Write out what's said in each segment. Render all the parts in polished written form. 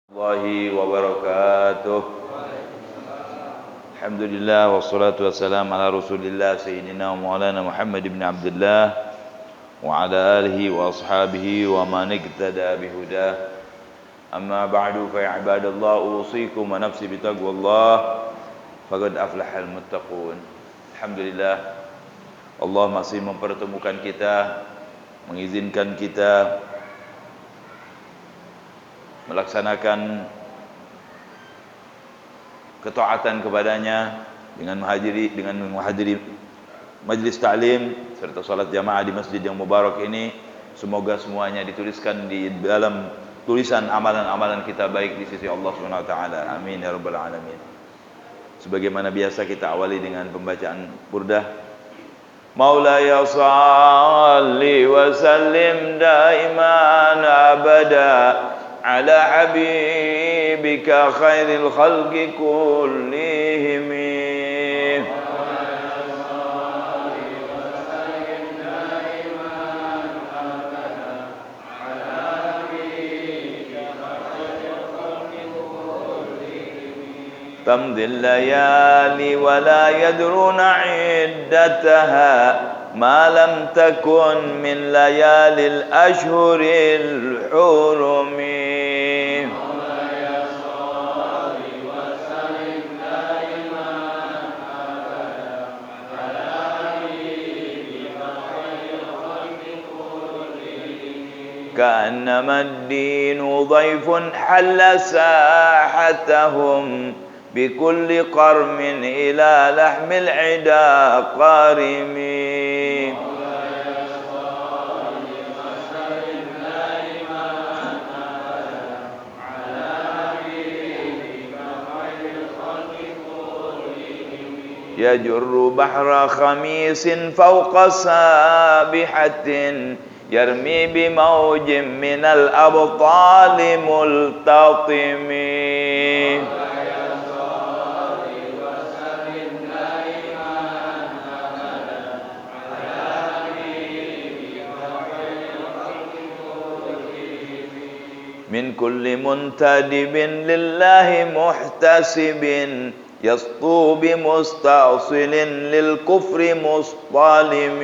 Warahmatullahi wabarakatuh. Alhamdulillah wassalatu wassalamu ala Rasulillah sayyidina wa maulana Muhammad ibn Abdullah wa ala alihi wa ashabihi wa man iktada bihudah. Amma ba'du fa ya ibadallah usikum wa nafsi bitaqwallah faqad aflahal muttaqun. Alhamdulillah Allah masih mempertemukan kita, mengizinkan kita melaksanakan ketaatan kepadanya dengan menghadiri majlis ta'lim serta salat jamaah di masjid yang mubarak ini. Semoga semuanya dituliskan di dalam tulisan amalan-amalan kita baik di sisi Allah Subhanahu wa taala. Amin ya rabbal alamin. Sebagaimana biasa kita awali dengan pembacaan burdah. Maulaya salli wa sallim daiman abada ala habibika khairil khalqi kullihim. تمضي الليالي ولا يدرون عدتها ما لم تكن من ليالي الأشهر الحرم. كأنما الدين ضيف حل ساحتهم بكل قرم إلى لحم العدا قارم. يجر بحر خميس فوق سابحة يرمي بموج من الأبطال ملتطم. من كل منتدب لله محتسب يسطو بمستأصل للكفر مصطلم.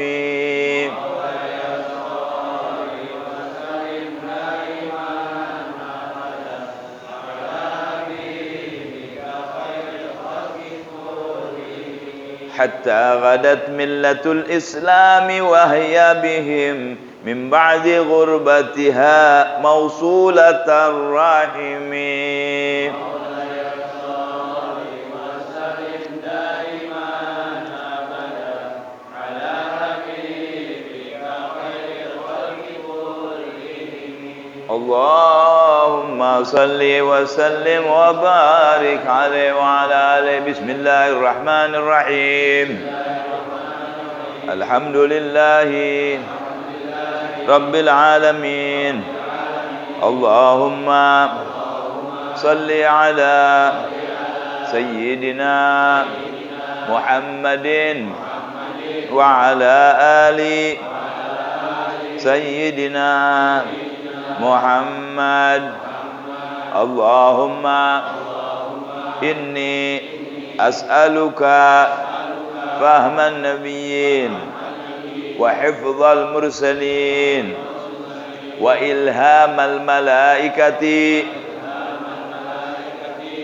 حتى غدت ملة الإسلام وهي بهم من بعد غربتها موصولة الرحم. اللهم صل وسلم وبارك عليه وعلى آله. بسم الله الرحمن الرحيم. الحمد لله رب العالمين. اللهم صل على سيدنا محمد وعلى آل سيدنا محمد. اللهم إني أسألك فهم النبيين وحفظ المرسلين وإلهام الملائكة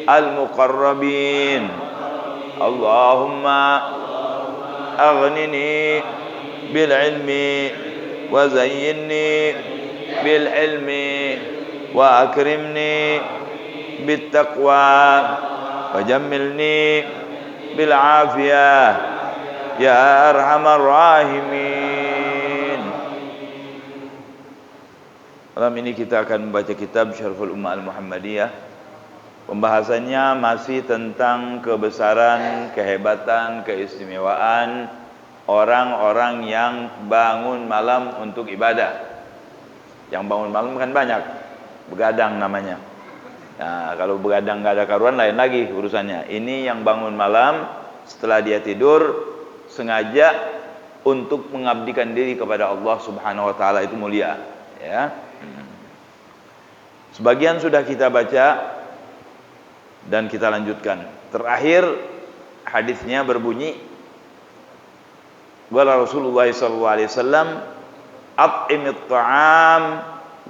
المقربين. اللهم أغنني بالعلم وزينني بالحلم وأكرمني بالتقوى وجملني بالعافية يا أرحم الراحمين. Malam ini kita akan membaca kitab Syarhul Ummah Al-Muhammadiyah. Pembahasannya masih tentang kebesaran, kehebatan, keistimewaan orang-orang yang bangun malam untuk ibadah. Yang bangun malam kan banyak, begadang namanya. Nah, kalau begadang nggak ada karuan lain lagi urusannya. Ini yang bangun malam setelah dia tidur sengaja untuk mengabdikan diri kepada Allah Subhanahu wa taala, itu mulia, ya. Sebagian sudah kita baca dan kita lanjutkan. Terakhir hadisnya berbunyi, qala Rasulullah sallallahu alaihi wasallam, at'imit ta'am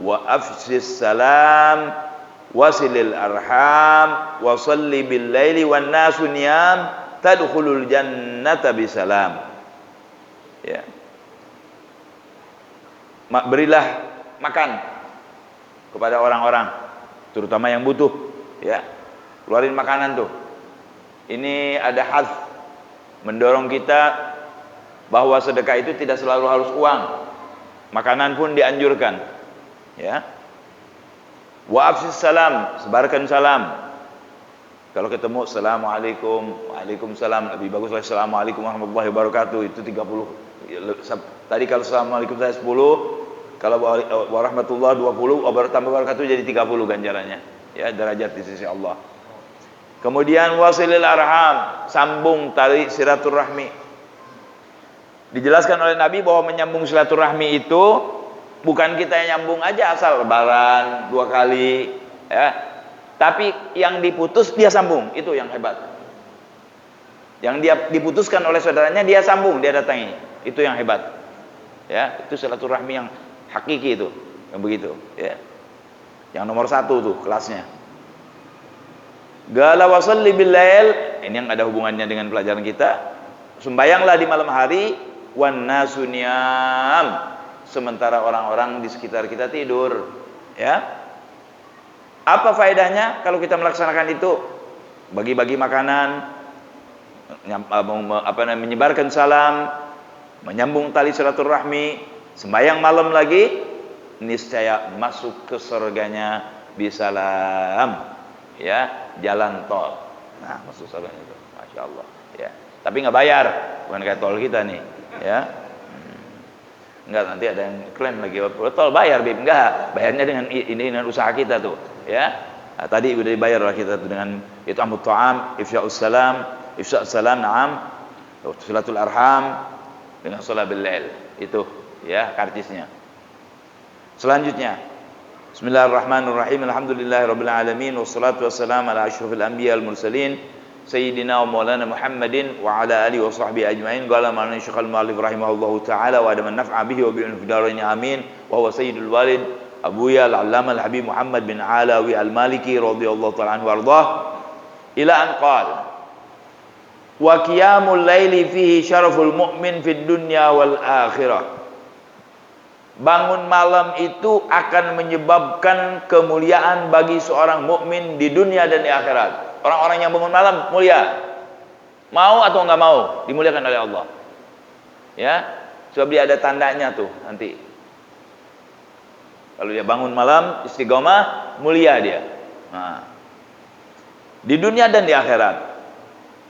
wa afshis salam wasilil arham wa salli bil laili wan nasu niyam tadkhulul jannata bisalam. Ya. Berilah makan kepada orang-orang, terutama yang butuh, ya. Keluarin makanan tuh. Ini ada hadis mendorong kita bahwa sedekah itu tidak selalu harus uang. Makanan pun dianjurkan, ya. Wa afsis salam, sebarkan salam. Kalau ketemu assalamualaikum, waalaikumsalam, lebih bagus lagi assalamualaikum warahmatullahi wabarakatuh, itu 30. Tadi kalau assalamualaikum saya 10, kalau warahmatullahi 20, tambah wabarakatuh jadi 30 ganjarannya, ya, derajat di sisi Allah. Kemudian wasilil arham, sambung tali silaturahmi. Dijelaskan oleh Nabi bahwa menyambung silaturahmi itu bukan kita yang nyambung aja asal lebaran 2 kali, ya. Tapi yang diputus dia sambung, itu yang hebat. Yang dia diputuskan oleh saudaranya dia sambung, dia datangi. Itu yang hebat. Ya, itu silaturahmi yang hakiki itu, yang begitu, ya. Yang nomor 1 tuh kelasnya. Gala wasalli bil lail, ini yang ada hubungannya dengan pelajaran kita. Sembayanglah di malam hari, wan nasu niyam, sementara orang-orang di sekitar kita tidur, ya. Apa faedahnya kalau kita melaksanakan itu? Bagi-bagi makanan, menyebarkan salam, menyambung tali silaturahmi, sembahyang malam lagi, niscaya masuk ke surganya bisalam, ya, jalan tol. Nah, masuk surganya itu, masya Allah, ya. Tapi nggak bayar, bukan kayak tol kita nih, ya. Enggak, nanti ada yang klaim lagi, tol bayar, Bib. Enggak, bayarnya dengan ini, dengan usaha kita tuh, ya. Nah, tadi udah dibayar lah kita tuh dengan itu amut ta'am, ifsya'us salam, na'am, silatul arham, dengan sholat bil lail. Itu, ya, karcisnya. Selanjutnya, bismillahirrahmanirrahim, alhamdulillahirabbil alamin, wassalatu wassalamu ala asyrafil anbiya wal mursalin, Sayyidina wa maulana Muhammadin wa ala alihi wa sahbihi ajma'in. Qala ma'ana syekhul mu'allif rahimahullahu ta'ala wa adaman naf'a bihi wa bi'un fidaraini amin. Wa huwa sayyidul walid Abuya al-allama al-habib Muhammad bin Alawi al-Maliki radhiyallahu ta'ala anhu wardah, ila an qala wa qiyamul laili fihi syaraful mu'min fid dunya wal akhirah. Bangun malam itu akan menyebabkan kemuliaan bagi seorang mukmin di dunia dan di akhirat. Orang-orang yang bangun malam mulia, mau atau enggak mau, dimuliakan oleh Allah, ya. Sebab dia ada tandanya tuh nanti. Kalau dia bangun malam istiqomah, mulia dia. Nah, di dunia dan di akhirat.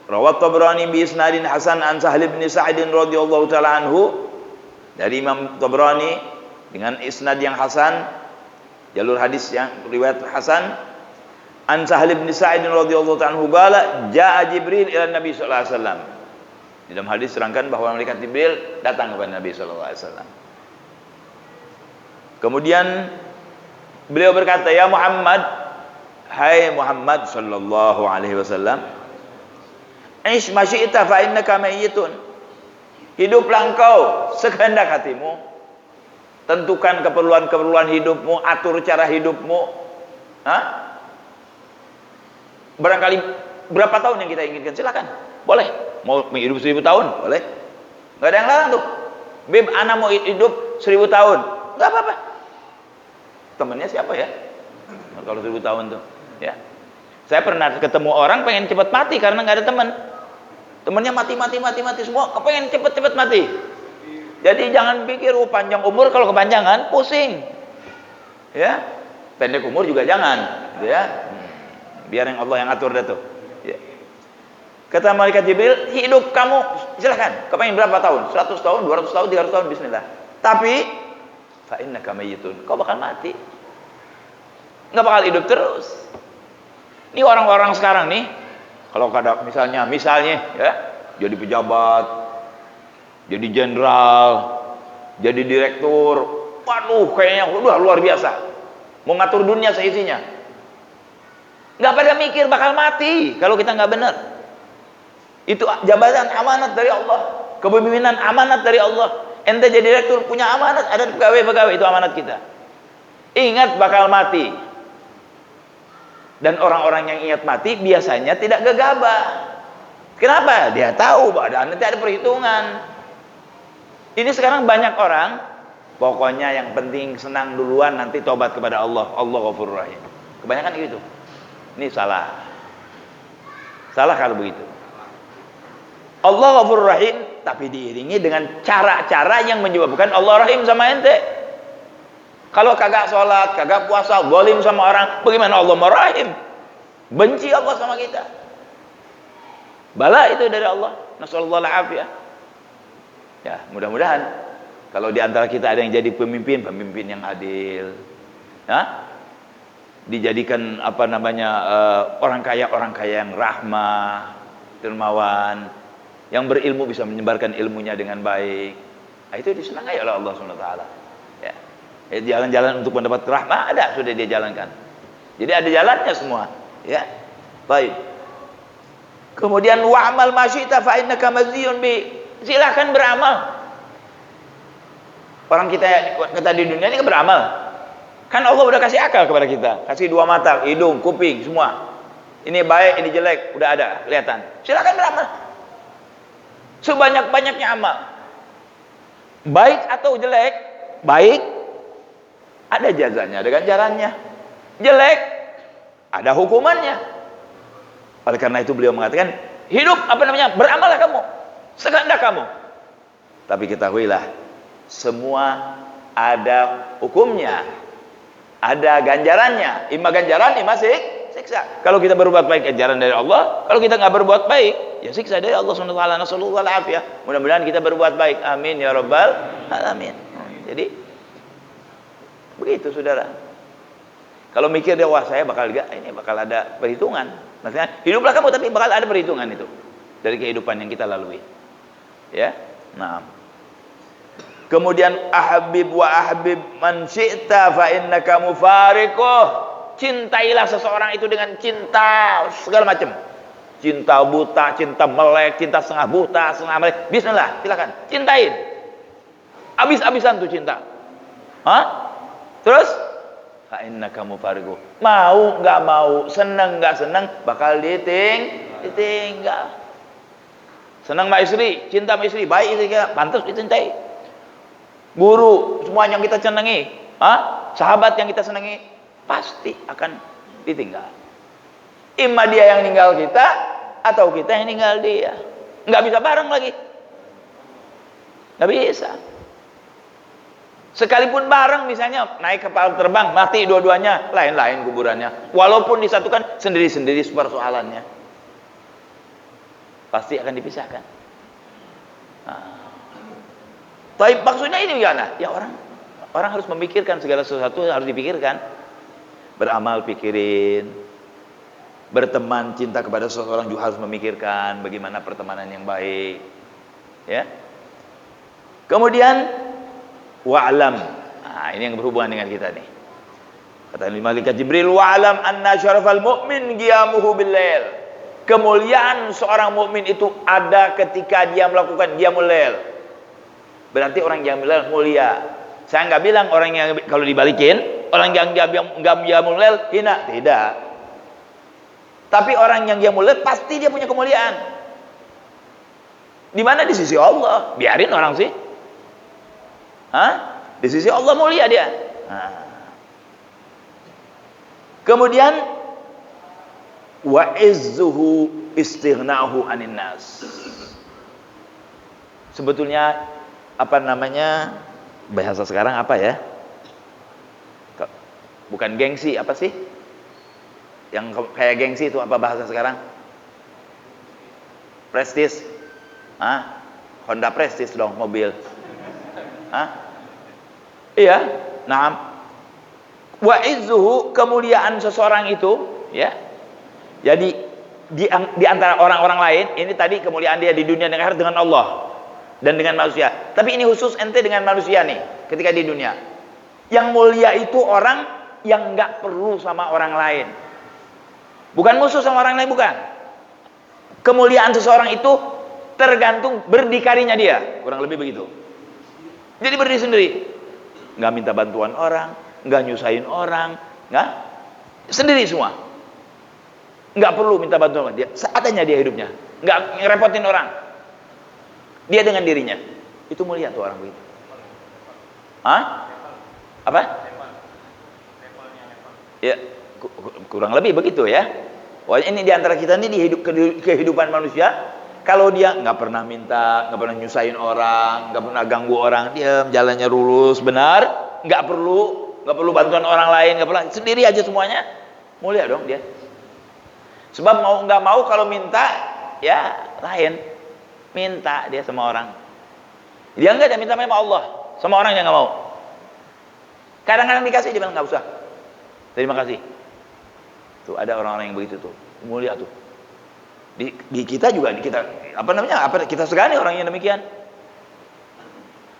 Rawat Tabrani bi isnadin hasan an Sahal bin Sa'id radhiyallahu taala anhu, dari Imam Tabrani dengan isnad yang hasan, jalur hadis yang riwayat hasan, an Sahal bin Sa'id radhiyallahu ta'ala anhu qala jaa Jibril ila Nabi sallallahu alaihi wasallam. Di dalam hadis terangkan bahwa malaikat Jibril datang kepada Nabi sallallahu alaihi wasallam. Kemudian beliau berkata, ya Muhammad, hai Muhammad sallallahu alaihi wasallam, ish ma syi'ta fa innaka mayyitun. Hiduplah engkau sekehendak hatimu. Tentukan keperluan-keperluan hidupmu, atur cara hidupmu. Hah? Barangkali berapa tahun yang kita inginkan, silakan, boleh. Mau hidup 1000 tahun, boleh. Nggak ada yang larang tuh. Bib, anak mau hidup 1000 tahun, nggak apa-apa. Temennya siapa ya? Kalau 1000 tahun tuh, ya. Saya pernah ketemu orang pengen cepat mati karena nggak ada teman. Temennya mati semua, kepengen cepet mati. Jadi jangan pikir panjang umur, kalau kepanjangan pusing, ya. Pendek umur juga jangan, ya. Biar yang Allah yang atur dah tuh, ya. Kata malaikat Jibril, hidup kamu silakan, kepengen berapa tahun? 100 tahun, 200 tahun, 300 tahun, bismillah. Tapi fa innaka mayyitun, kau bakal mati, nggak bakal hidup terus. Ini orang-orang sekarang nih, kalau ada misalnya ya, jadi pejabat, jadi jenderal, jadi direktur, waduh kayaknya udah luar biasa. mau ngatur dunia seisinya. Nggak pada mikir bakal mati kalau kita nggak benar. Itu jabatan amanat dari Allah, kepemimpinan amanat dari Allah. Ente jadi direktur punya amanat, ada pegawai-pegawai, itu amanat kita. Ingat bakal mati. Dan orang-orang yang ingat mati biasanya tidak gegabah. Kenapa? Dia tahu bahwa nanti ada perhitungan. Ini sekarang banyak orang, pokoknya yang penting senang duluan, nanti tobat kepada Allah. Allah Ghafurur Rahim. Kebanyakan gitu. Ini salah. Salah kalau begitu. Allah Ghafurur Rahim, tapi diiringi dengan cara-cara yang menyebabkan Allah Rahim sama ente. Kalau kagak sholat, kagak puasa, zalim sama orang, bagaimana Allah mau Rahim? Benci Allah sama kita. Bala itu dari Allah. Nasallallahu alaihi. Ya, mudah-mudahan kalau di antara kita ada yang jadi pemimpin yang adil. Ya? Dijadikan orang kaya yang rahmah, dermawan, yang berilmu bisa menyebarkan ilmunya dengan baik. Nah, itu disenangi oleh Allah SWT. Ya. Jalan-jalan untuk mendapat rahmah ada, sudah dia jalankan. Jadi ada jalannya semua. Ya, baik. Kemudian wa'amal masyita fa innaka maziyun bi. Silakan beramal. Orang kita di dunia ini kan beramal. Kan Allah udah kasih akal kepada kita, kasih 2 mata, hidung, kuping, semua. Ini baik, ini jelek, udah ada, kelihatan. Silakan beramal. Sebanyak-banyaknya amal. Baik atau jelek, baik ada jazanya, ada ganjarannya. Jelek ada hukumannya. Oleh karena itu beliau mengatakan, beramallah kamu, sekehendak kamu. Tapi ketahuilah, semua ada hukumnya, ada ganjarannya. Imma ganjaran, imma siksa. Kalau kita berbuat baik, ganjaran dari Allah. Kalau kita nggak berbuat baik, ya siksa dari Allah SWT. Nasallallahu alaihi. Mudah-mudahan kita berbuat baik. Amin ya rabbal alamin. Jadi begitu saudara. Kalau mikir dia, wah saya bakal ada perhitungan. Maksudnya hiduplah kamu, tapi bakal ada perhitungan itu dari kehidupan yang kita lalui. Ya. Nah. Kemudian ahbib man syi'ta fa innaka mufariquh. Cintailah seseorang itu dengan cinta segala macam. Cinta buta, cinta melek, cinta setengah buta, setengah melek. Bismillah, silakan. Cintain. Habis-habisan tuh cinta. Hah? Terus fa innaka mufariquh. Mau enggak mau, senang enggak senang, bakal ditinggal. Senang sama istri, cinta sama istri, baik istri, pantas dicintai. Guru, semua yang kita senangi, sahabat yang kita senangi, pasti akan ditinggal. Imma dia yang ninggal kita, atau kita yang ninggal dia. Nggak bisa bareng lagi. Nggak bisa. Sekalipun bareng, misalnya naik kapal terbang, mati dua-duanya, lain-lain kuburannya. Walaupun disatukan, sendiri-sendiri persoalannya. Pasti akan dipisahkan. Tapi maksudnya ini gimana? Ya orang harus memikirkan segala sesuatu, harus dipikirkan. Beramal pikirin. Berteman, cinta kepada seseorang juga harus memikirkan bagaimana pertemanan yang baik. Ya. Kemudian wa'lam. Nah, ini yang berhubungan dengan kita nih. Kata malaikat Jibril, wa'lam anna syarafal mu'min qiyamuhu bil-lail. Kemuliaan seorang mukmin itu ada ketika dia melakukan qiyamul lail. Berarti orang yang bilang mulia. Saya nggak bilang orang yang kalau dibalikin, orang yang nggak qiyamul lail hina, tidak. Tapi orang yang qiyamul lail pasti dia punya kemuliaan. Di mana? Di sisi Allah. Biarin orang sih. Di sisi Allah mulia dia. Kemudian wa izzuhu istighna'uhu 'anil nas. Sebetulnya bahasa sekarang apa ya? Bukan gengsi, apa sih? Yang kayak gengsi itu apa bahasa sekarang? Prestis. Honda Prestis dong, mobil. Iya, nah. Wa izzuhu, kemuliaan seseorang itu, ya. Jadi di antara orang-orang lain, ini tadi kemuliaan dia di dunia dan akhirat dengan Allah dan dengan manusia. Tapi ini khusus ente dengan manusia nih, ketika di dunia. Yang mulia itu orang yang nggak perlu sama orang lain. Bukan musuh sama orang lain, bukan. Kemuliaan seseorang itu tergantung berdikarinya dia, kurang lebih begitu. Jadi berdiri sendiri, nggak minta bantuan orang, nggak nyusahin orang, nggak, sendiri semua. Nggak perlu minta bantuan dia, seadanya dia hidupnya, nggak ngerepotin orang. Dia dengan dirinya, itu mulia tuh orang begitu. Hah? Apa? Ya, kurang lebih begitu ya. Wah, ini diantara kita ini di kehidupan manusia. Kalau dia nggak pernah minta, nggak pernah nyusahin orang, nggak pernah ganggu orang, diam, jalannya lurus, benar, nggak perlu bantuan orang lain, nggak perlu, sendiri aja semuanya, mulia dong dia. Sebab mau nggak mau kalau minta, ya lain, minta dia sama orang. Dia nggak, dia minta sama Allah, sama orang yang nggak mau. Kadang-kadang dikasih, dia bilang nggak usah, terima kasih. Tuh ada orang-orang yang begitu tuh, mulia tuh. Di kita juga, di kita kita segani orang yang demikian.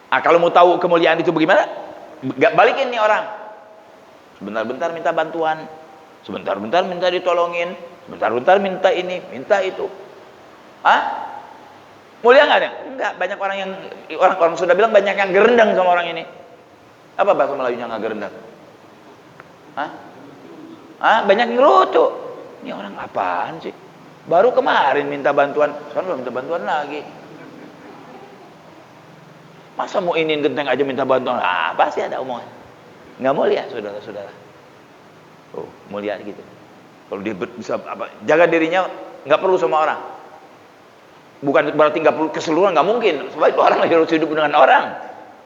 Kalau mau tahu kemuliaan itu bagaimana, balikin nih orang. Sebentar-bentar minta bantuan, sebentar-bentar minta ditolongin, sebentar-bentar minta ini, minta itu. Mulia nggak ada? Enggak. Banyak orang yang orang sudah bilang banyak yang gerendang sama orang ini. Apa bahasa Melayunya nggak gerendang? Banyak yang ngerutu. Ini orang apaan sih? Baru kemarin minta bantuan, sekarang belum minta bantuan lagi. Masa mau ini genteng aja minta bantuan? Pasti ada omongan. Nggak mulia, saudara-saudara. Oh, mulia gitu. Kalau dia bisa jaga dirinya, nggak perlu sama orang. Bukan berarti nggak perlu keseluruhan, nggak mungkin. Sebab itu orang harus hidup dengan orang.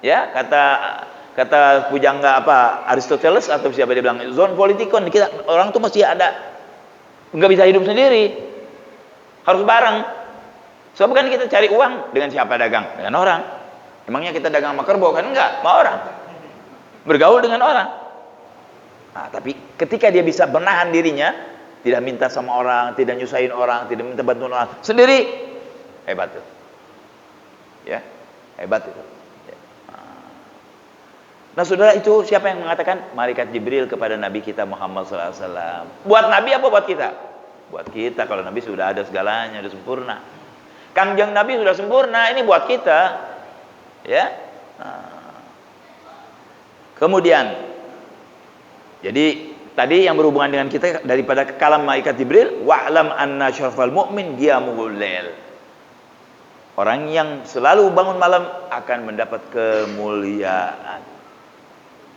Ya, kata pujangga Aristoteles atau siapa dia bilang, zon politikon, kita orang tuh masih ada, nggak bisa hidup sendiri. Harus bareng. Sebab kan kita cari uang dengan siapa dagang? Dengan orang. Emangnya kita dagang sama kerbau kan? Enggak, sama orang. Bergaul dengan orang. Tapi ketika dia bisa menahan dirinya, tidak minta sama orang, tidak nyusahin orang, tidak minta bantuan orang, sendiri, hebat tuh. Ya, hebat itu. Ya. Nah, saudara, itu siapa yang mengatakan? Malaikat Jibril kepada Nabi kita Muhammad SAW. Buat Nabi apa buat kita? Buat kita. Kalau Nabi sudah ada segalanya, sudah sempurna. Kangjeng Nabi sudah sempurna, ini buat kita. Ya. Kemudian, jadi tadi yang berhubungan dengan kita daripada kalam malaikat Jibril, wa'lam anna syarafal mu'min qiyamul lail. Orang yang selalu bangun malam akan mendapat kemuliaan.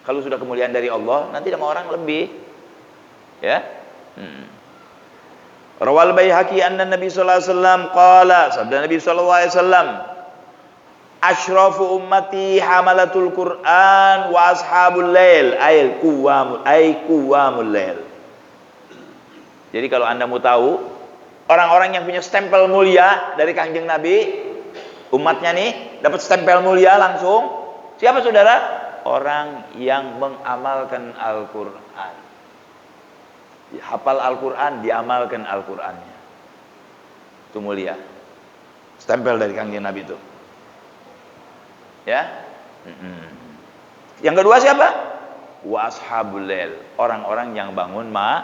Kalau sudah kemuliaan dari Allah, nanti sama orang lebih. Ya. Rawal Baihaqi anna Nabi sallallahu alaihi wasallam qala, sabda Nabi sallallahu alaihi wasallam, asyrafu ummati hamalatul Qur'an wa ashabul lail, ay qawamul lail. Jadi kalau Anda mau tahu orang-orang yang punya stempel mulia dari Kanjeng Nabi, umatnya nih dapat stempel mulia langsung, siapa saudara? Orang yang mengamalkan Al-Qur'an. Hafal Al-Quran, diamalkan Al-Qurannya. Itu mulia. Stempel dari Kanjeng Nabi itu. Ya. Yang kedua siapa? Wa ashabul lail, orang-orang yang bangun malam.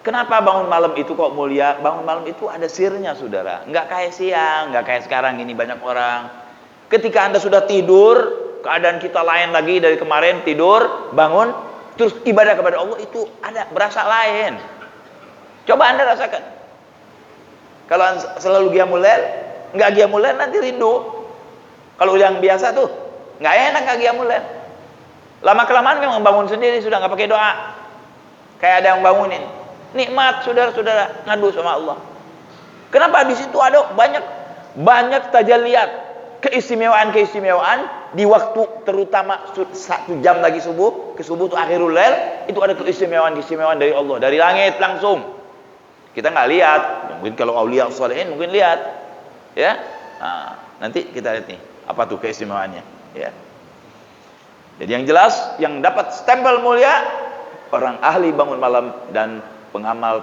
Kenapa bangun malam itu kok mulia? Bangun malam itu ada sirnya, saudara. Enggak kayak siang, enggak kayak sekarang ini banyak orang. Ketika Anda sudah tidur, keadaan kita lain lagi dari kemarin, tidur, bangun, terus ibadah kepada Allah, itu ada berasa lain. Coba Anda rasakan. Kalau selalu qiyamul lail, enggak qiyamul lail nanti rindu. Kalau yang biasa tuh enggak enak enggak qiyamul lail. Lama-kelamaan memang bangun sendiri, sudah enggak pakai doa. Kayak ada yang bangunin. Nikmat, saudara-saudara, ngadu sama Allah. Kenapa? Di situ ada banyak tajalliyat, keistimewaan di waktu, terutama 1 jam lagi subuh, ke subuh itu akhirul lail, itu ada keistimewaan dari Allah, dari langit langsung. Kita nggak lihat, mungkin kalau auliya sholihin mungkin lihat, ya. Nanti kita lihat nih, apa tuh keistimewaannya, ya. Jadi yang jelas, yang dapat stempel mulia, orang ahli bangun malam dan pengamal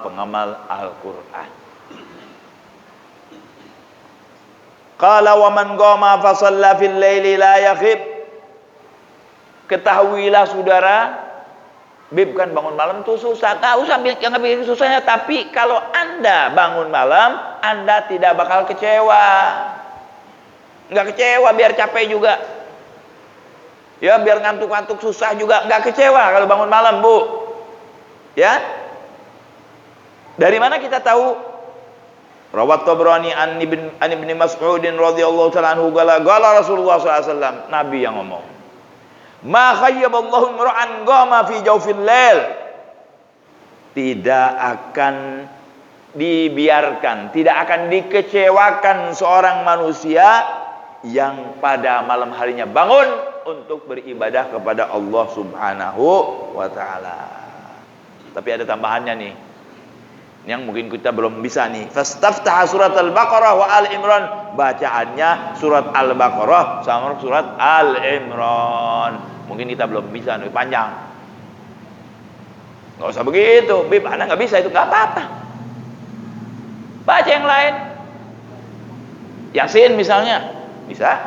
Al-Quran. Qala wa man qama fa shalla fil laili la yakhib. Ketahuilah saudara, Bib, kan bangun malam itu susah. Nggak usah bikin susahnya. Tapi kalau Anda bangun malam, Anda tidak bakal kecewa. Nggak kecewa, biar capek juga. Ya, biar ngantuk-ngantuk susah juga. Nggak kecewa kalau bangun malam, Bu. Ya. Dari mana kita tahu? Rawat Tabrani an ibn Mas'udin radhiyallahu ta'ala anhu qala Rasulullah sallallahu alaihi wasallam, Nabi yang ngomong. Ma khayyaballahu imra'an qama fi jawfil lail. Tidak akan dibiarkan, tidak akan dikecewakan seorang manusia yang pada malam harinya bangun untuk beribadah kepada Allah Subhanahu wa taala. Tapi ada tambahannya nih, yang mungkin kita belum bisa nih. Fastaftah surat Al-Baqarah wa Al-Imran. Bacaannya surat Al-Baqarah sama surat Al-Imran. Mungkin kita belum bisa nih, panjang. Nggak usah begitu, Bib, Anda nggak bisa itu, nggak apa-apa. Baca yang lain. Yasin misalnya, bisa.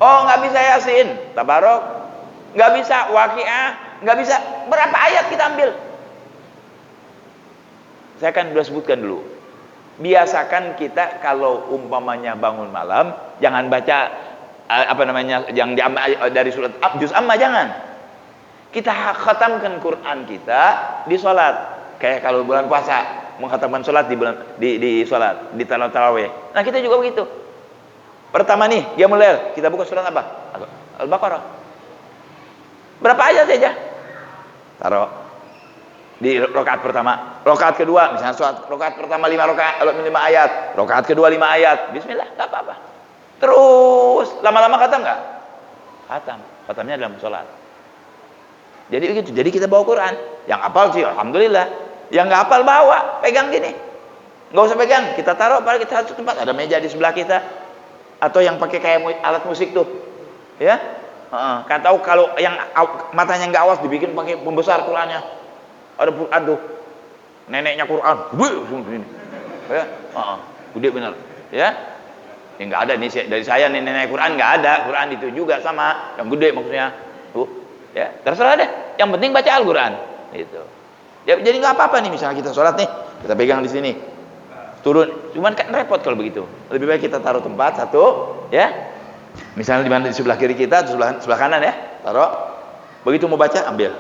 Oh, nggak bisa Yasin, Tabarok. Nggak bisa Waqiah, nggak bisa. Berapa ayat kita ambil? Saya akan sudah sebutkan dulu. Biasakan kita kalau umpamanya bangun malam, jangan baca yang diambil dari surat juz amma, jangan. Kita khatamkan Quran kita di sholat. Kayak kalau bulan puasa, mengkhatamkan sholat di sholat, di tarawih. Nah, kita juga begitu. Pertama nih, dia mulai, kita buka surat apa? Al-Baqarah. Berapa ayat saja? Taruh di rakaat pertama. Rakaat kedua, misalnya rakaat pertama 5 ayat, rakaat kedua 5 ayat. Bismillah, enggak apa-apa. Terus lama-lama khatam enggak? Khatamnya dalam sholat. Jadi begitu. Jadi kita bawa Quran. Yang hafal sih alhamdulillah. Yang enggak hafal bawa, pegang gini. Enggak usah pegang, kita taruh pada kita satu tempat, ada meja di sebelah kita. Atau yang pakai kayak alat musik tuh. Ya? Kan tahu kalau yang matanya enggak awas dibikin pakai pembesar Qurannya. Ada Quran tuh. Neneknya Quran. Ya? Gede benar. Ya? Ya enggak ada nih dari saya nih, nenek Quran enggak ada. Quran itu juga sama, yang gede maksudnya. Tuh. Ya, terserah deh. Yang penting baca Al-Qur'an. Gitu. Ya, jadi enggak apa-apa nih misalnya kita sholat nih, kita pegang di sini. Turun, cuman kan repot kalau begitu. Lebih baik kita taruh tempat satu, ya. Misalnya di mana, di sebelah kiri kita atau sebelah kanan ya, taruh. Begitu mau baca, ambil.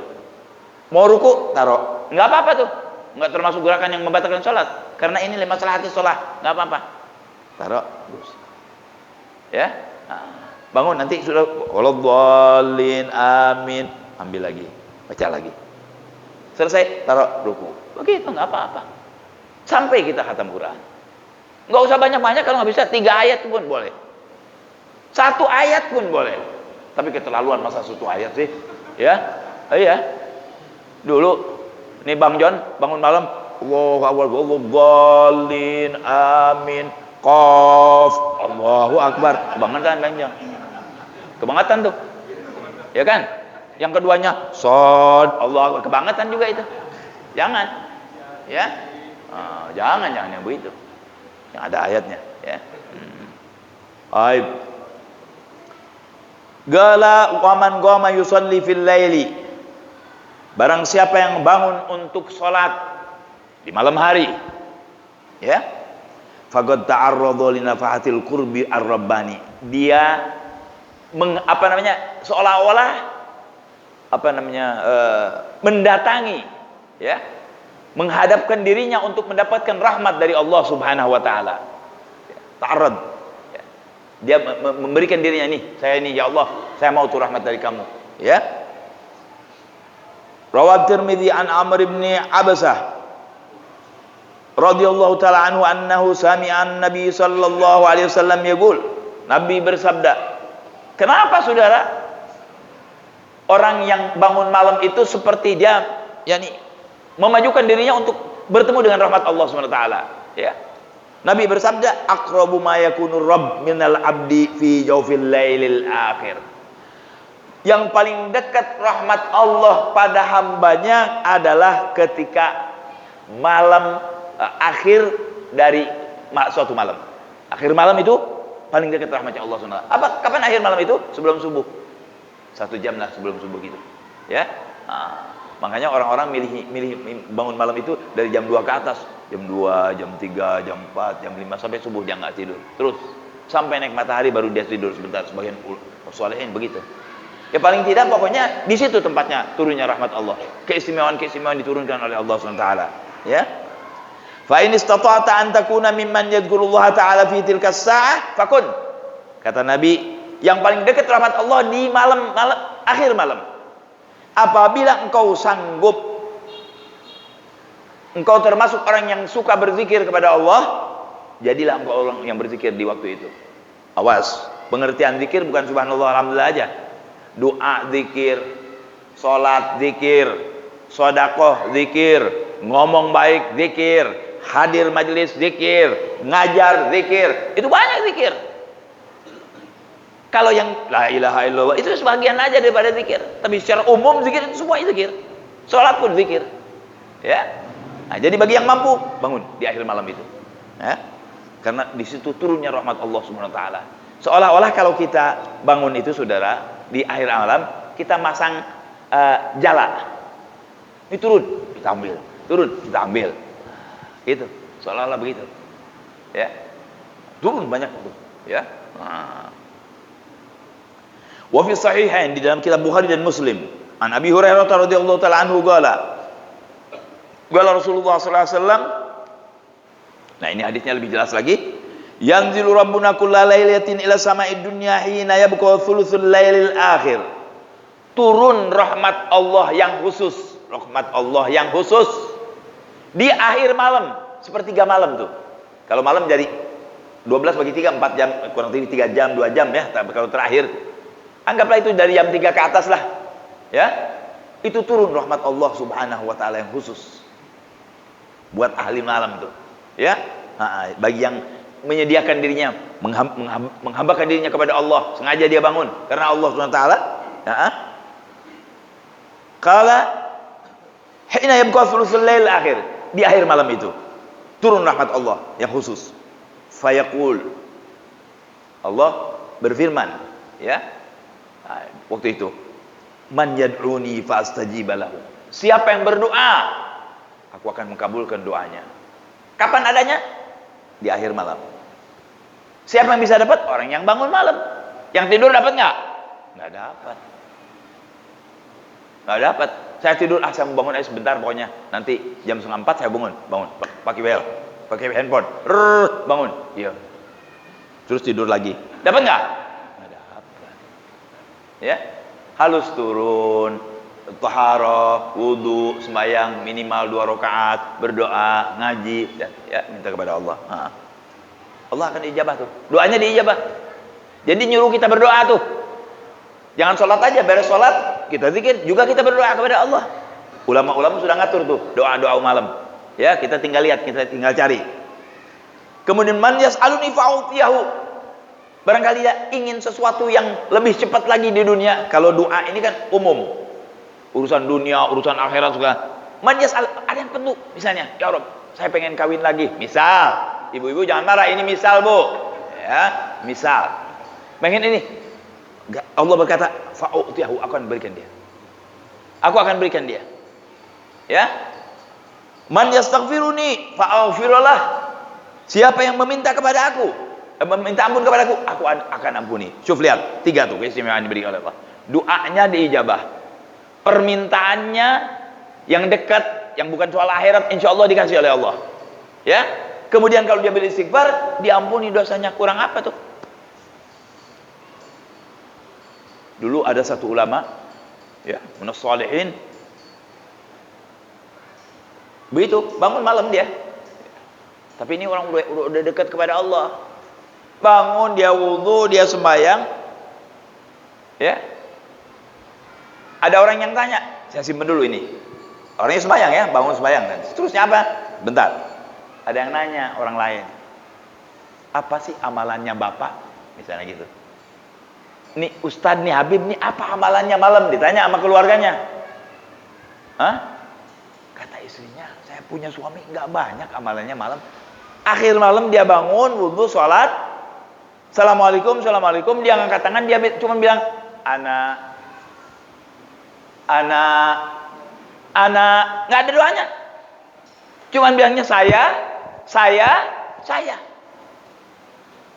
Mau ruku, taruh. Enggak apa-apa tuh. Enggak termasuk gerakan yang membatalkan sholat. Karena ini maslahati sholat, enggak apa-apa. Taruh, terus. Ya. Bangun nanti sudah waladhdallin amin, ambil lagi, baca lagi. Selesai, taruh ruku. Begitu, enggak apa-apa. Sampai kita khatam Quran. Enggak usah banyak-banyak, kalau nggak bisa 3 ayat pun boleh. 1 ayat pun boleh. Tapi keterlaluan masa 1 ayat sih. Ya. Iya. Dulu nih Bang John bangun malam, Allahu akbar, waladhdallin amin, qaf, Allahu akbar. Kebangetan Bang John. Kebangetan tuh. Ya kan? Yang keduanya shad, Allah akbar. Kebangetan juga itu. Jangan. Ya. Jangan yang begitu. Yang ada ayatnya, ya. Aib. Gala waman qama yusalli fil laili. Barang siapa yang bangun untuk sholat di malam hari, ya. Faqad ta'arrada li nafahatil qurbi ar-rabbani. Dia seolah-olah mendatangi, ya. Menghadapkan dirinya untuk mendapatkan rahmat dari Allah Subhanahu wa taala. Ta'arrad. Ya. Dia memberikan dirinya, nih, saya ini ya Allah, saya mau tuh rahmat dari kamu, ya. Rawat Tirmidzi an Amr bin Abasah radhiyallahu taala anhu annahu sami'a an-nabi sallallahu alaihi wasallam yaqul. Nabi bersabda. Kenapa saudara? Orang yang bangun malam itu seperti dia memajukan dirinya untuk bertemu dengan rahmat Allah SWT, ya. Nabi bersabda, aqrabu ma yakunu rabb minal abdi fi jawfil lailil akhir. Yang paling dekat rahmat Allah pada hambanya adalah ketika malam akhir dari suatu malam. Akhir malam itu paling dekat rahmatnya Allah SWT. Kapan akhir malam itu? Sebelum subuh. 1 jam lah sebelum subuh gitu. Ya. Makanya orang-orang milih bangun malam itu dari jam 2 ke atas. Jam 2, jam 3, jam 4, jam 5 sampai subuh dia nggak tidur. Terus sampai naik matahari baru dia tidur sebentar. Sebagian sholihin begitu. Ya paling tidak pokoknya di situ tempatnya turunnya rahmat Allah. Keistimewaan-keistimewaan diturunkan oleh Allah SWT. Ya. Fa in istata'ta an takuna mimman yadhkurullaha ta'ala fi tilka as-sa'ah fakun. Kata Nabi, yang paling dekat rahmat Allah di malam akhir malam. Apabila engkau sanggup, engkau termasuk orang yang suka berzikir kepada Allah, jadilah engkau orang yang berzikir di waktu itu. Awas, pengertian zikir bukan subhanallah alhamdulillah aja. Doa zikir, salat zikir, sedekah zikir, ngomong baik zikir, hadir majelis zikir, ngajar zikir, itu banyak zikir. Kalau yang la ilaha illallah itu sebagian aja daripada zikir, tapi secara umum zikir itu semua zikir. Salat pun zikir. Ya. Nah, jadi bagi yang mampu bangun di akhir malam itu. Ya. Karena di situ turunnya rahmat Allah Subhanahu wa taala. Seolah-olah kalau kita bangun itu saudara di akhir malam kita masang jala. Ini turun, kita ambil. Turun, kita ambil. Gitu. Seolah-olah begitu. Ya. Turun banyak itu, ya. Nah. Wa fi sahihain, di dalam kitab Bukhari dan Muslim, an Abi Hurairah radhiyallahu taala anhu qala Rasulullah sallallahu alaihi wasallam. Nah, ini hadisnya lebih jelas lagi. Yanzilu rabbuna kullal lailatin ila sama'id dunya hina yabqa thuluthul lailil akhir. Turun rahmat Allah yang khusus, rahmat Allah yang khusus di akhir malam, sepertiga malam tuh. Kalau malam jadi 12 bagi 3 4 jam, kurang lebih 3 jam 2 jam ya, tapi kalau terakhir anggaplah itu dari jam 3 ke atas lah. Ya. Itu turun rahmat Allah Subhanahu wa taala yang khusus buat ahli malam tuh. Ya. Nah, bagi yang menyediakan dirinya, menghambakan dirinya kepada Allah, sengaja dia bangun karena Allah Subhanahu wa taala. Heeh. Qala hina yabqa thuluthul lail akhir, di akhir malam itu turun rahmat Allah yang khusus. Fayaqul, Allah berfirman, ya. Nah, waktu itu man yad'uni fa astajib lahu. Siapa yang berdoa, aku akan mengabulkan doanya. Kapan adanya? Di akhir malam. Siapa yang bisa dapat? Orang yang bangun malam. Yang tidur dapat enggak? Enggak dapat. Enggak dapat. Saya tidur, saya mau bangun aja sebentar pokoknya. Nanti jam 3:30 saya bangun. Pakai bel, pakai handphone. Bangun. Iya. Terus tidur lagi. Dapat enggak? Ya, halus turun, taharah, wudu, sembahyang minimal 2 rakaat, berdoa, ngaji, dan ya minta kepada Allah. Allah akan diijabah tuh. Doanya diijabah. Jadi nyuruh kita berdoa tuh. Jangan sholat aja, beres sholat kita zikir, juga kita berdoa kepada Allah. Ulama-ulama sudah ngatur tuh doa-doa malam. Ya, kita tinggal lihat, kita tinggal cari. Kemudian man yas'aluni fa'utiyahu. Barangkali dia ingin sesuatu yang lebih cepat lagi di dunia. Kalau doa ini kan umum, urusan dunia, urusan akhirat juga. Ada yang perlu, misalnya, ya Rabb, saya pengen kawin lagi. Misal, ibu-ibu jangan marah, ini misal bu, ya, misal. Pengen ini, Allah berkata, fa'utiyahu, aku akan berikan dia. Aku akan berikan dia. Ya, man yastaghfiruni fa'aghfirullah. Siapa yang meminta kepada aku, meminta ampun kepadaku, aku akan ampuni. Syuf, lihat 3 tuh keistimewaan diberikan oleh Allah. Doanya diijabah, permintaannya yang dekat, yang bukan soal akhirat, insya Allah dikasih oleh Allah. Ya. Kemudian kalau dia beristighfar, diampuni dosanya. Kurang apa tuh? Dulu ada satu ulama, ya, minas shalihin, begitu bangun malam dia. Tapi ini orang udah dekat kepada Allah. Bangun, dia wudu, dia sembahyang, ya. Ada orang yang tanya, saya simpen dulu ini. Orangnya sembahyang ya, bangun sembahyang, dan seterusnya apa? Bentar. Ada yang nanya orang lain, apa sih amalannya bapak? Misalnya gitu. Nih Ustadz nih Habib nih apa amalannya malam? Ditanya sama keluarganya. Hah? Kata istrinya, saya punya suami nggak banyak amalannya malam. Akhir malam dia bangun, wudu, sholat. Assalamualaikum, assalamualaikum. Dia ngangkat tangan, dia cuma bilang, ana anak, nggak ada doanya. Cuman bilangnya saya.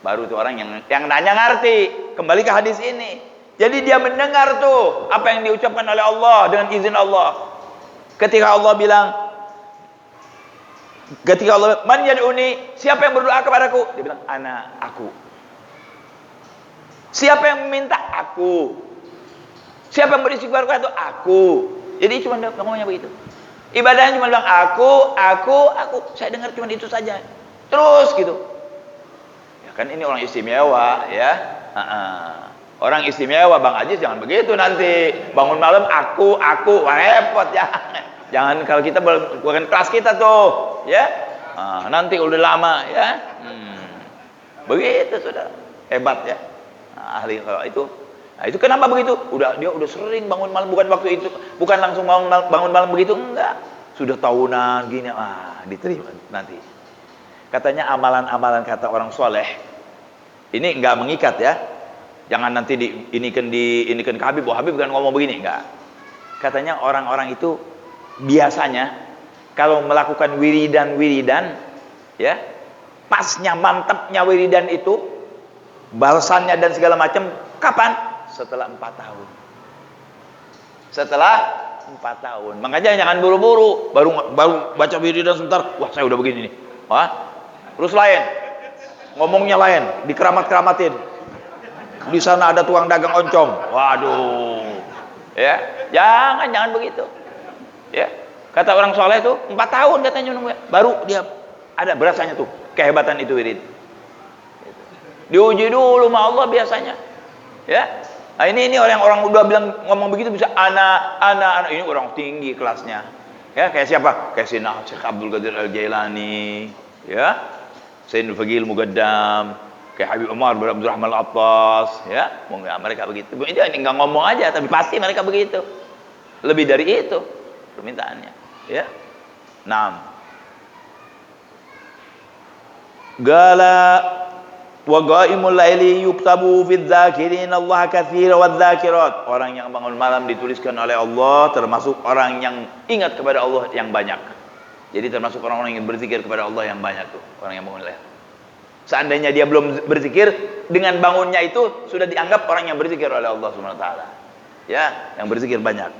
Baru tuh orang yang nanya ngerti. Kembali ke hadis ini. Jadi dia mendengar tuh apa yang diucapkan oleh Allah dengan izin Allah. Ketika Allah bilang, man yad'uni, siapa yang berdoa kepadaku? Dia bilang, aku. Siapa yang meminta? Aku. Siapa yang beristighfar kepada aku? Jadi cuma ngomongnya begitu. Ibadahnya cuma bilang aku. Saya dengar cuma itu saja. Terus gitu. Ya kan ini orang istimewa, ya. Orang istimewa, Bang Aziz jangan begitu nanti. Bangun malam aku. Wah, repot ya. Jangan kalau kita bukan kelas kita tuh, ya. Nanti udah lama, ya. Begitu sudah. Hebat ya. Ahli kalau itu. Nah, itu kenapa begitu? Dia udah sering bangun malam, bukan waktu itu, bukan langsung bangun malam begitu, enggak. Sudah tahunan gini, diterima nanti. Katanya amalan-amalan kata orang soleh ini enggak mengikat ya. Jangan nanti inikan ke Habib, Habib kan ngomong begini, enggak. Katanya orang-orang itu biasanya kalau melakukan wiridan ya, pasnya mantapnya wiridan itu, balasannya dan segala macam kapan? Setelah 4 tahun. Setelah 4 tahun. Makanya jangan buru-buru, baru baca wiridan sebentar, wah saya udah begini nih. Terus lain. Ngomongnya lain, dikeramat-keramatin. Di sana ada tukang dagang oncom. Waduh. Ya, jangan begitu. Ya. Kata orang soleh itu 4 tahun katanya nunggu. Baru dia ada berasanya tuh kehebatan itu wirid. Diuji dulu sama Allah biasanya. Ya. Nah ini orang udah bilang ngomong begitu bisa anak ini orang tinggi kelasnya. Ya, kayak siapa? Kayak Syekh Abdul Qadir Al-Jailani, ya. Sayyidul Faqih Al-Muqaddam, kayak Habib Umar bin Abdul Rahman Al-Attas, ya. Mereka begitu. Ini enggak ngomong aja tapi pasti mereka begitu. Lebih dari itu permintaannya, ya. 6. Gala wa qaimul laili yuktabu fidz zakirin Allah katsira wadz zakirat. Orang yang bangun malam dituliskan oleh Allah termasuk orang yang ingat kepada Allah yang banyak. Jadi termasuk orang-orang yang berzikir kepada Allah yang banyak tuh, orang yang bangun malam. Seandainya dia belum berzikir, dengan bangunnya itu sudah dianggap orang yang berzikir oleh Allah Subhanahu wa taala. Ya, yang berzikir banyak.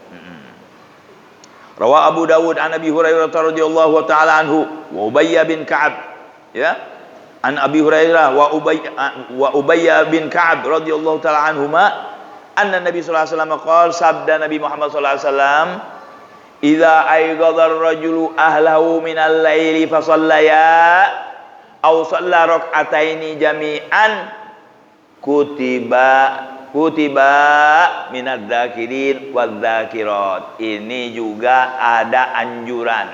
Rawa Abu Dawud an Abi Hurairah radhiyallahu taala anhu wa Ubay bin Ka'ab, ya. An Abi Hurairah wa Ubay bin Ka'ab radhiyallahu taala anhuma anna Nabi sallallahu alaihi wasallam qala, sabda Nabi Muhammad sallallahu alaihi wasallam, idza ayghadha ar-rajulu ahlahu min al-laili fa shallaya aw shalla rak'ataini jami'an kutiba minadz-dzakirin wadz-dzakirat. Ini juga ada anjuran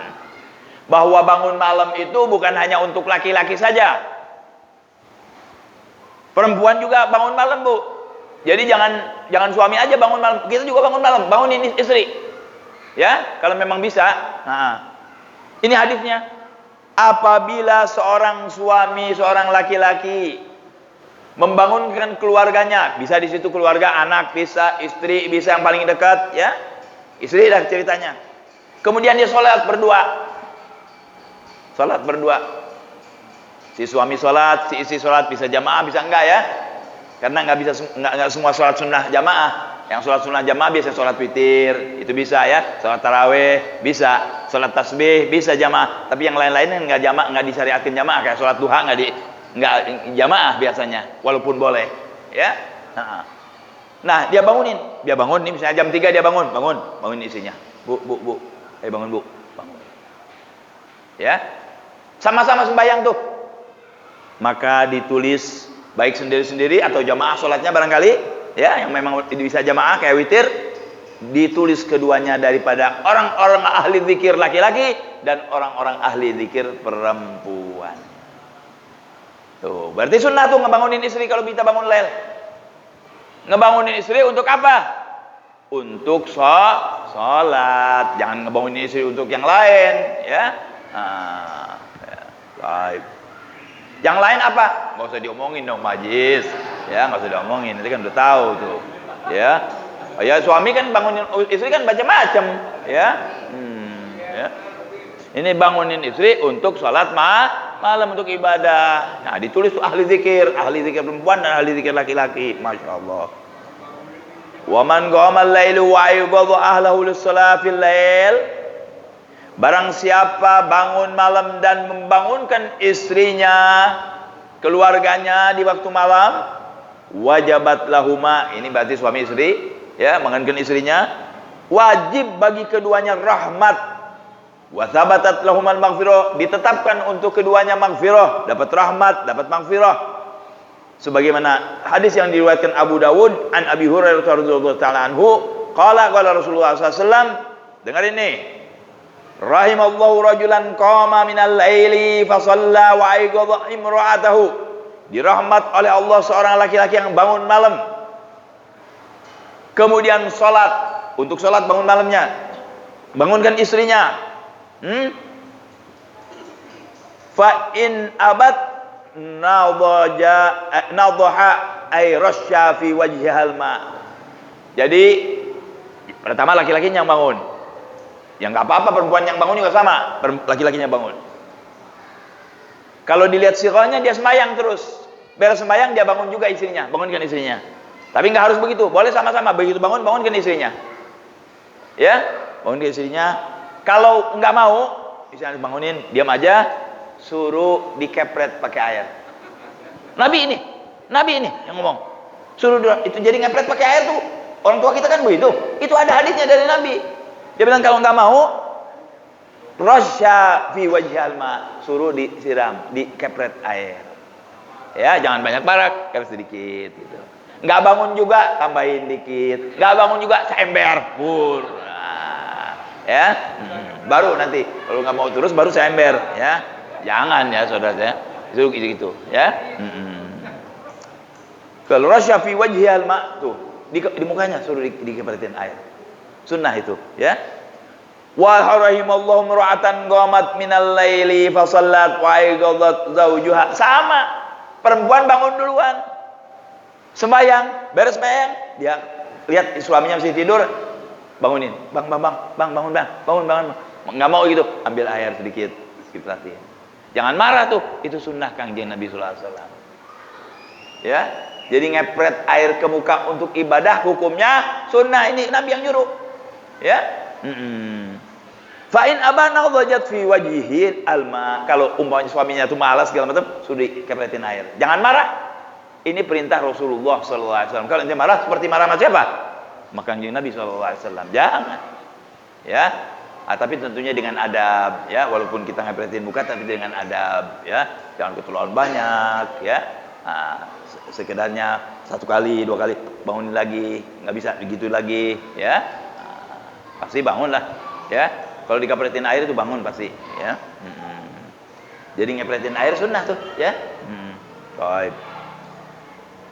bahwa bangun malam itu bukan hanya untuk laki-laki saja. Perempuan juga bangun malam, Bu. Jadi jangan suami aja bangun malam, kita juga bangun malam, bangunin istri. Ya, kalau memang bisa. Ini hadisnya. Apabila seorang suami, seorang laki-laki membangunkan keluarganya, bisa di situ keluarga, anak, bisa istri, bisa yang paling dekat, ya. Istri dah ceritanya. Kemudian dia sholat berdua. Si suami sholat, si istri sholat, bisa jamaah, bisa enggak ya? Karena enggak semua sholat sunnah jamaah. Yang sholat sunnah jamaah biasa sholat witir, itu bisa ya. Sholat taraweh bisa, sholat tasbih bisa jamaah. Tapi yang lain-lainnya enggak jamaah, enggak disyariatkan jamaah. Kayak sholat duha enggak jamaah biasanya, walaupun boleh, ya. Nah, dia bangun nih, misalnya jam 3 dia bangun isinya. Bu, bangun Bu, bangun. Ya, sama-sama sembahyang tuh. Maka ditulis baik sendiri-sendiri atau jamaah sholatnya barangkali, ya, yang memang bisa jamaah kayak witir, ditulis keduanya daripada orang-orang ahli zikir laki-laki dan orang-orang ahli zikir perempuan. Tuh, berarti sunnah tuh ngebangunin istri kalau kita bangun lail. Ngebangunin istri untuk apa? Untuk sholat. Jangan ngebangunin istri untuk yang lain, ya. Baik. Yang lain apa? Nggak usah diomongin dong, majis. Ya, nggak usah diomongin. Nanti kan udah tahu tuh. Ya. Ya suami kan bangunin istri kan macam-macam, ya. Ya. Ini bangunin istri untuk sholat malam, untuk ibadah. Nah, ditulis tuh ahli zikir perempuan dan ahli zikir laki-laki. Masya Allah. Wa man qama al-lailu wa ayyadha ahlahu lis-shalah fil lail. Barang siapa bangun malam dan membangunkan istrinya, keluarganya di waktu malam, wajabat lahuma, ini berarti suami istri, ya, mengankan istrinya, wajib bagi keduanya rahmat, wa thabatat lahumal maghfirah, ditetapkan untuk keduanya maghfirah, dapat rahmat, dapat maghfirah, sebagaimana hadis yang diriwayatkan Abu Dawud an Abi Hurairah radhiyallahu taala anhu, qala Rasulullah sallallahu alaihi wasallam, dengar ini, rahimallahu rajulan qama minal laili fa shalla wa ayghadha imra'atahu, dirahmat oleh Allah seorang laki-laki yang bangun malam kemudian sholat, untuk sholat bangun malamnya, bangunkan istrinya. Fa in abad nadhaha ay rasya fi wajhihal ma. Jadi pertama laki-lakinya yang bangun. Ya nggak apa-apa, perempuan yang bangun juga sama, laki-lakinya bangun. Kalau dilihat sirahnya dia sembahyang terus. Beres sembahyang dia bangun juga istrinya, bangunkan istrinya. Tapi nggak harus begitu, boleh sama-sama, begitu bangunkan istrinya. Ya, bangunkan istrinya. Kalau nggak mau, istrinya bangunin, diam aja, suruh dikepret pakai air. Nabi ini yang ngomong. Suruh itu jadi ngepret pakai air tuh. Orang tua kita kan begitu. Itu ada hadisnya dari Nabi. Dia bilang kalau nggak mau, rasya fi wajhal ma, suruh disiram, dikepret air. Ya, jangan banyak barak, kepret sedikit gitu. Nggak bangun juga, tambahin dikit. Nggak bangun juga, seember. Nah, ya, baru nanti kalau nggak mau terus baru seember, ya. Jangan ya saudara saya, suruh gitu, ya. Kalau rasya fi wajhal ma tuh di mukanya suruh dikepretin air. Sunnah itu, ya. Wa rahimallahu mar'atan qamat minal laili fa shallat wa ayghadat zawjuha. Sama, perempuan bangun duluan. Sembahyang, beres sembahyang, dia lihat suaminya masih tidur, bangunin. Bang, bangun. Enggak mau gitu, ambil air sedikit perhatiin. Jangan marah tuh, itu sunnah Kangjeng Nabi sallallahu alaihi wasallam. Ya. Jadi ngepret air ke muka untuk ibadah hukumnya sunnah, ini Nabi yang nyuruh. Ya. Fa in abana dhajat fi wajhihi alma. Kalau umpamanya suaminya itu malas segala macam, sudah dikepretin air. Jangan marah. Ini perintah Rasulullah sallallahu alaihi wasallam. Kalau ente marah seperti marah sama siapa? Maka Kanjeng Nabi sallallahu alaihi wasallam. Jangan. Ya. Tapi tentunya dengan adab, ya, walaupun kita ngepretin muka tapi dengan adab, ya. Jangan ketularan banyak, ya. Sekedarnya 1 kali, 2 kali, bangun lagi, nggak bisa begitu lagi, ya. Pasti bangun lah, ya. Kalau dikepretin air itu bangun pasti, ya. Jadi ngepretin air sunnah tuh, ya. Baik.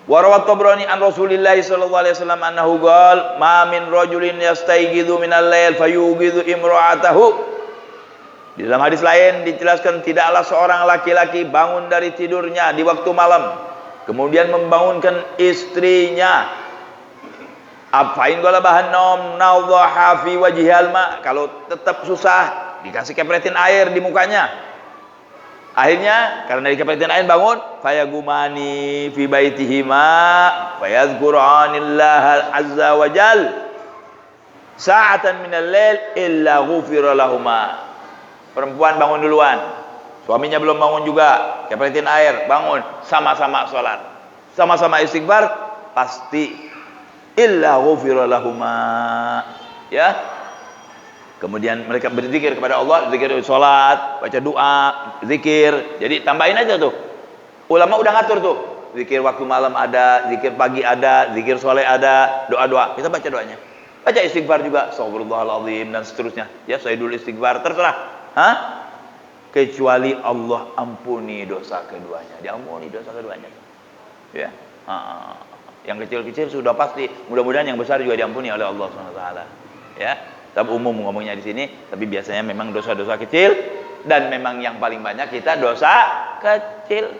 Wa rawat Tabrani an Rasulillah sallallahu alaihi wasallam annahu qala ma min rajulin yastayqidhu minal lail fayughidhu imra'atahu. Di dalam hadis lain dijelaskan tidaklah seorang laki-laki bangun dari tidurnya di waktu malam kemudian membangunkan istrinya. Apain gola bahan nom nadhaha fi wajhil ma, kalau tetap susah dikasih kepretin air di mukanya. Akhirnya karena dikepretin air bangun, fayagumani fi baitihima fayadhkuranillaha azza wajal sa'atan minal lail illa ghufira lahuma. Perempuan bangun duluan, suaminya belum bangun juga, kepretin air, bangun, sama-sama sholat, sama-sama istighfar, pasti illa ghufira lahuma, ya. Kemudian mereka berzikir kepada Allah, zikir sholat, baca doa, zikir. Jadi tambahin aja tuh. Ulama udah ngatur tuh. Zikir waktu malam ada, zikir pagi ada, zikir sholeh ada, doa-doa. Kita baca doanya. Baca istighfar juga, astagfirullahaladzim dan seterusnya. Ya, Sayyidul istighfar, terserah. Kecuali Allah ampuni dosa keduanya. Diampuni dosa keduanya. Ya. Yang kecil-kecil sudah pasti. Mudah-mudahan yang besar juga diampuni oleh Allah SWT. Ya. Tapi umum ngomongnya di sini, tapi biasanya memang dosa-dosa kecil dan memang yang paling banyak kita dosa kecil.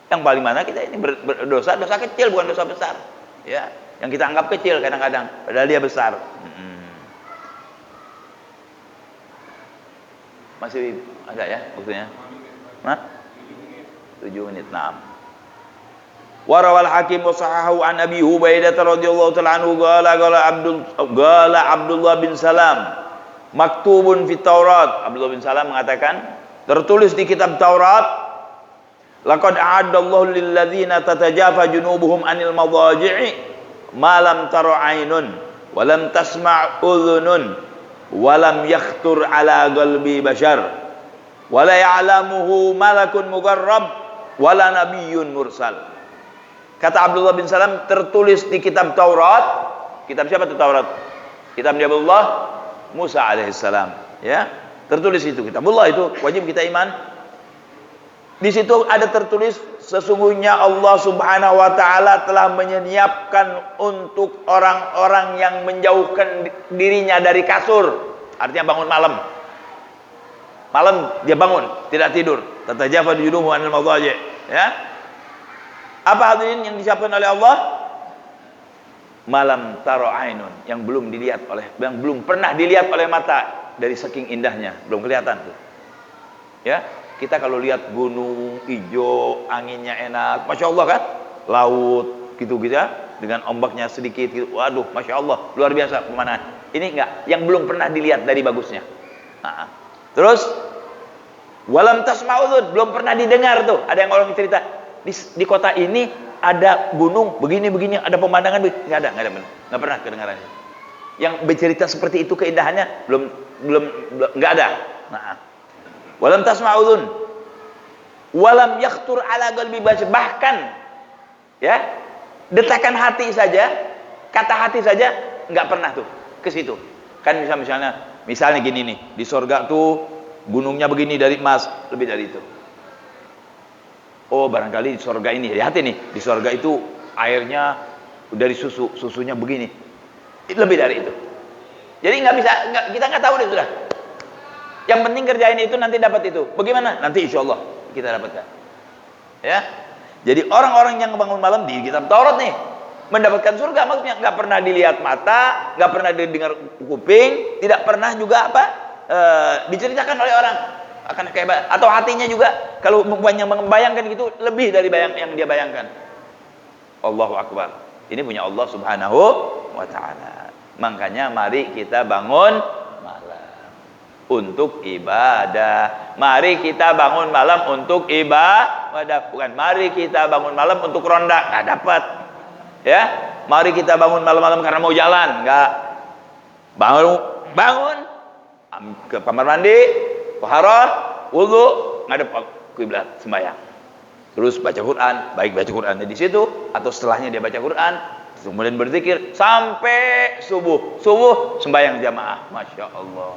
Yang paling banyak kita ini berdosa dosa kecil bukan dosa besar. Ya. Yang kita anggap kecil kadang-kadang, padahal dia besar. Masih ada ya waktunya? Hah? 7 menit. Naam. Warawal Hakim wa sahahu an Abi Hubaidah radhiyallahu ta'ala anhu qala Abdullah bin Salam maktubun fi Taurat. Abdullah bin Salam mengatakan, tertulis di kitab Taurat, laqad a'addallahu lil ladzina tatajafa junubuhum anil madaji'i ma lam tara 'ainun wa lam tasma' udhunun wa lam yakhtur 'ala qalbi bashar wa la ya'lamuhu malakun muqarrab wa la nabiyyun mursal. Kata Abdullah bin Salam, tertulis di kitab Taurat. Kitab siapa itu Taurat? Kitab Nabiullah Musa alaihissalam, ya. Tertulis itu kitabullah, itu wajib kita iman. Di situ ada tertulis, sesungguhnya Allah Subhanahu wa taala telah menyiapkan untuk orang-orang yang menjauhkan dirinya dari kasur. Artinya bangun malam. Malam dia bangun, tidak tidur. Tatajafa junubuhum anil madaji', ya. Apa hadirin yang disiapkan oleh Allah? Malam taro ainun, yang belum pernah dilihat oleh mata, dari saking indahnya, belum kelihatan tuh. Ya, kita kalau lihat gunung hijau, anginnya enak, masya Allah kan? Laut gitu-gitu ya, dengan ombaknya sedikit gitu. Waduh, masya Allah, luar biasa pemandangan. Ini enggak, yang belum pernah dilihat dari bagusnya. Nah, terus walam tasma'udud, belum pernah didengar tuh. Ada yang orang cerita, di kota ini ada gunung begini-begini, ada pemandangan begini. Nggak pernah kedengarannya. Yang bercerita seperti itu keindahannya nggak ada. Nah, walam tasma'udun, walam yakhtur ala qalbi bashar, bahkan ya detakan hati saja, kata hati saja nggak pernah tuh ke situ. Kan misalnya gini nih, di surga tuh gunungnya begini dari emas, lebih dari itu. Oh, barangkali di surga ini, lihat ini, di surga itu airnya dari susunya begini, lebih dari itu. Jadi kita nggak tahu deh sudah. Yang penting kerjain itu, nanti dapat itu. Bagaimana? Nanti insya Allah kita dapatkan. Ya, jadi orang-orang yang bangun malam di kitab Taurat nih mendapatkan surga, maksudnya nggak pernah dilihat mata, nggak pernah didengar kuping, tidak pernah juga diceritakan oleh orang. Akan kayak, atau hatinya juga kalau membayangkan gitu lebih dari yang dia bayangkan. Allahu Akbar. Ini punya Allah Subhanahu wa taala. Makanya mari kita bangun malam untuk ibadah. Mari kita bangun malam untuk ibadah, bukan mari kita bangun malam untuk ronda, enggak dapat. Ya, mari kita bangun malam-malam karena mau jalan, enggak. Bangun ke kamar mandi, taharah, wudu, ngadep kiblat, sembahyang. Terus baca Quran, baik baca Qurannya di situ atau setelahnya dia baca Quran, kemudian berzikir sampai subuh. Subuh sembahyang jamaah, masya Allah.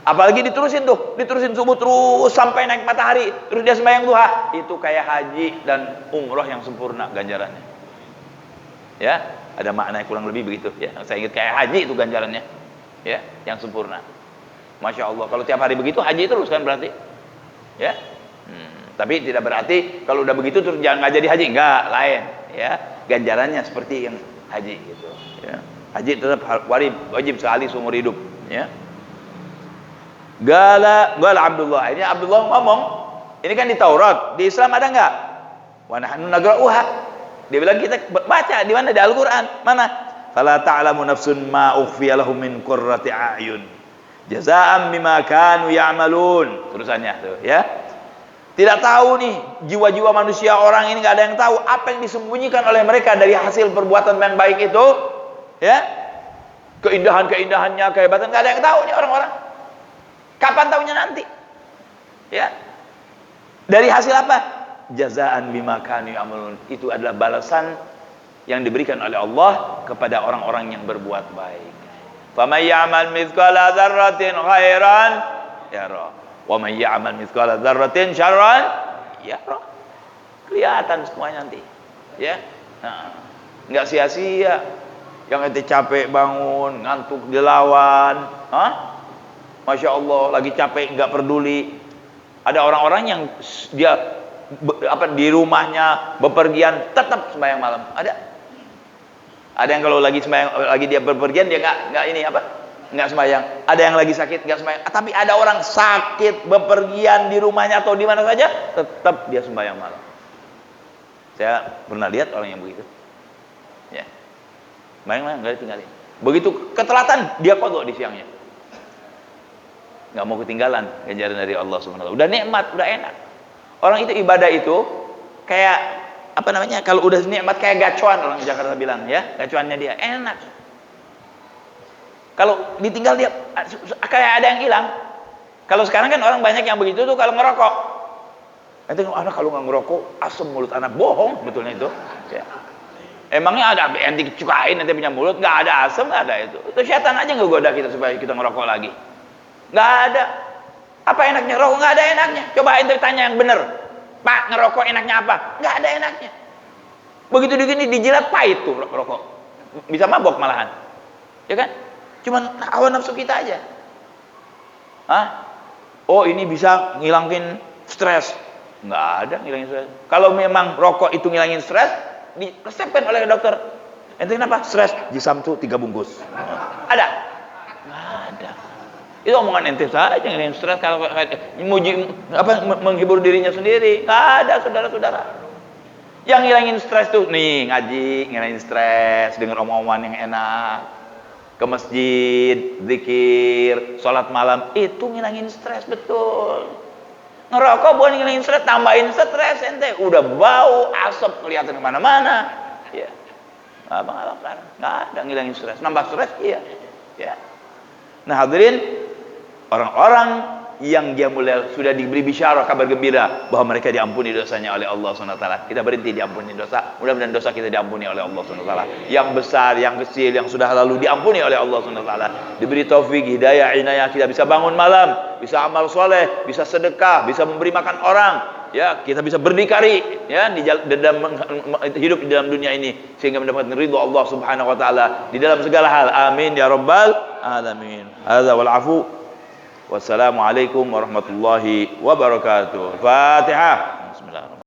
Apalagi diterusin subuh terus sampai naik matahari, terus dia sembahyang duha. Itu kayak haji dan umroh yang sempurna ganjarannya. Ya, ada makna kurang lebih begitu. Ya, saya ingat kayak haji itu ganjarannya, ya, yang sempurna. Masya Allah, kalau tiap hari begitu haji terus kan berarti, ya. Tapi tidak berarti kalau udah begitu terus jangan nggak jadi haji, enggak, lain, ya. Ganjarannya seperti yang haji gitu, ya. Haji tetap wajib sekali seumur hidup, ya. Gala Abdullah, ini Abdullah ngomong, ini kan di Taurat, di Islam ada nggak? Wa nahnu nagra'uha. Dia bilang kita baca di mana, di Al-Qur'an, mana? Fala ta'lamu nafsun ma ukhfiya lahum min qurrati a'yun jazaa'an bima kanu ya'malun. Terusannya tuh, ya. Tidak tahu nih jiwa-jiwa manusia, orang ini nggak ada yang tahu apa yang disembunyikan oleh mereka dari hasil perbuatan yang baik itu, ya. Keindahannya, kehebatan, nggak ada yang tahu nih orang-orang. Kapan tahunya nanti? Ya. Dari hasil apa? Jazaa'an bima kanu ya'malun. Itu adalah balasan yang diberikan oleh Allah kepada orang-orang yang berbuat baik. Faman ya'mal mithqala dzarratin khairan yara, wa man ya'mal mithqala dzarratin syarran yara. Kelihatan semuanya nanti, ya. Nah, enggak sia-sia. Yang ente capek bangun, ngantuk dilawan, Masya Allah, lagi capek enggak peduli. Ada orang-orang yang dia di rumahnya bepergian tetap sembahyang malam. Ada yang kalau lagi sembahyang, lagi dia berpergian dia nggak ini apa? Nggak sembahyang. Ada yang lagi sakit nggak sembahyang. Tapi ada orang sakit bepergian di rumahnya atau di mana saja, tetap dia sembahyang malam. Saya pernah lihat orang yang begitu. Ya. Sembahyang nggak ditinggalin. Begitu ketelatan dia qadha di siangnya. Nggak mau ketinggalan ganjaran dari Allah Subhanahu wa taala. Udah nikmat, udah enak. Orang itu ibadah itu kayak apa namanya? Kalau udah nikmat kayak gacuan, orang Jakarta bilang ya, gacuannya dia enak. Kalau ditinggal dia kayak ada yang hilang. Kalau sekarang kan orang banyak yang begitu tuh kalau ngerokok. Nanti anak kalau nggak ngerokok asam mulut anak, bohong betulnya itu. Ya. Emangnya ada yang dicukain nanti punya mulut, nggak ada asam, nggak ada itu. Itu setan aja ngegoda kita supaya kita ngerokok lagi. Nggak ada. Apa enaknya rokok? Nggak ada enaknya. Coba ente tanya yang bener, Pak, ngerokok enaknya apa? Nggak ada enaknya. Begitu begini dijilat pahit tuh rokok. Bisa mabok malahan. Ya kan? Cuman hawa nafsu kita aja. Hah? Oh, ini bisa ngilangin stres. Nggak ada ngilangin stres. Kalau memang rokok itu ngilangin stres, diresepkan oleh dokter. Ente kenapa? Stres. Jisamsu 3 bungkus. Ada? Nggak ada. Itu omongan ente saja ngilangin stres kalau menghibur dirinya sendiri. Nggak ada, saudara-saudara. Yang ngilangin stres tuh nih ngaji, ngilangin stres dengan omong-omongan yang enak. Ke masjid, zikir, sholat malam, itu ngilangin stres betul. Ngerokok bukan ngilangin stres, tambahin stres ente. Udah bau, asap kelihatan kemana-mana. Ya, abang kan nggak ada ngilangin stres, nambah stres iya. Ya. Nah hadirin, orang-orang yang dia mulai sudah diberi bisyarah kabar gembira bahwa mereka diampuni dosanya oleh Allah SWT. Kita berhenti diampuni dosa. Mudah-mudahan dosa kita diampuni oleh Allah SWT. Yang besar, yang kecil, yang sudah lalu diampuni oleh Allah SWT. Diberi taufik, hidayah, inayah, kita bisa bangun malam, bisa amal soleh, bisa sedekah, bisa memberi makan orang. Ya, kita bisa berdikari ya di dalam hidup di dalam dunia ini sehingga mendapatkan ridha Allah Subhanahu wa taala di dalam segala hal. Amin ya rabbal alamin. Hadza wal afu. Wassalamualaikum warahmatullahi wabarakatuh. Fatihah. Bismillahirrahmanirrahim.